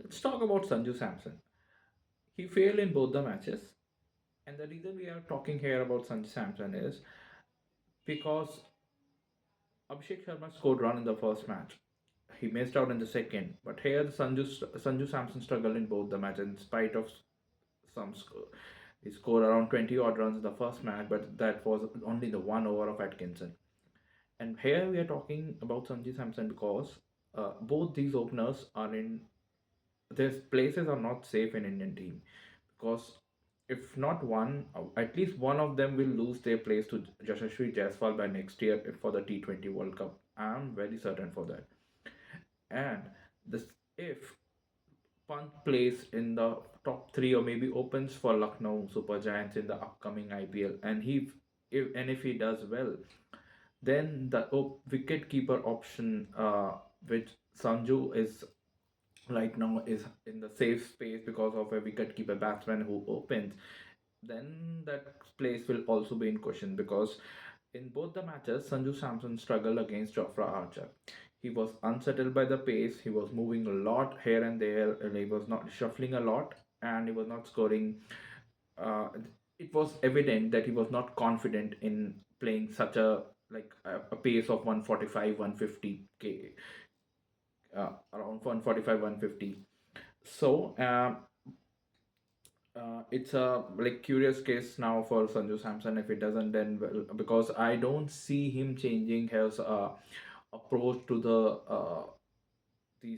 Let's talk about Sanju Samson. He failed in both the matches, and the reason we are talking here about Sanju Samson is because Abhishek Sharma scored run in the first match. He missed out in the second, but here Sanju Samson struggled in both the matches in spite of some score. He scored around 20 odd runs in the first match, but that was only the one over of Atkinson. And here we are talking about Sanju Samson because both these openers are in their places are not safe in Indian team because if not one, at least one of them will lose their place to Yashasvi Jaiswal by next year for the T20 World Cup. I'm very certain for that. And this if Pant plays in the top three or maybe opens for Lucknow Super Giants in the upcoming IPL, and if he does well, then the wicket keeper option, which Sanju is right now is in the safe space because of a wicket-keeper batsman who opens, then that place will also be in question because in both the matches, Sanju Samson struggled against Jofra Archer. He was unsettled by the pace, he was moving a lot here and there, and he was not shuffling a lot, and he was not scoring. Uh, it was evident that he was not confident in playing such a pace of 145, 150 k, around 145, 150. So it's a like curious case now for Sanju Samson if it doesn't end well because I don't see him changing his approach to the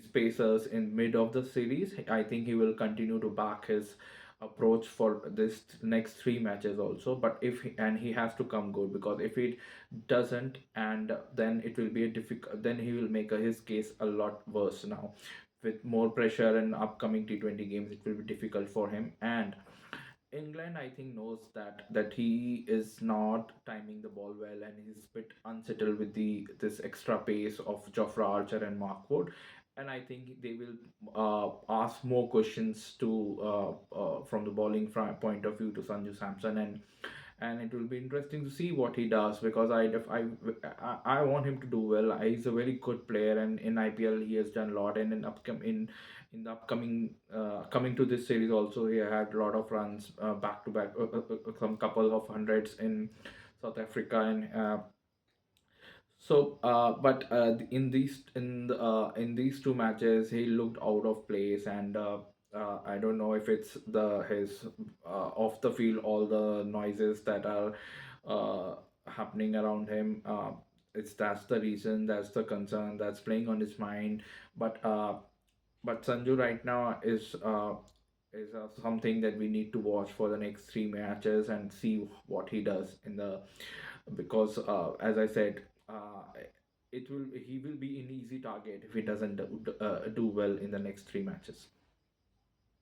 spacers in mid of the series. I think he will continue to back his approach for this next three matches also. But and he has to come good because if it doesn't, and then it will be a difficult. Then he will make his case a lot worse now. With more pressure and upcoming T20 games, it will be difficult for him. And England, I think, knows that he is not timing the ball well, and he's a bit unsettled with the this extra pace of Jofra Archer and Mark Wood, and I think they will ask more questions to from the bowling point of view to Sanju Samson, and it will be interesting to see what he does because I want him to do well. He's a very good player, and in IPL he has done a lot, and in the upcoming coming to this series also he had a lot of runs back to back, some couple of hundreds in South Africa and. But in these two matches, he looked out of place, and I don't know if it's the his off the field all the noises that are happening around him. It's that's the reason, that's the concern that's playing on his mind. But Sanju right now is something that we need to watch for the next three matches and see what he does in the because as I said, it will he will be an easy target if he doesn't do well in the next three matches.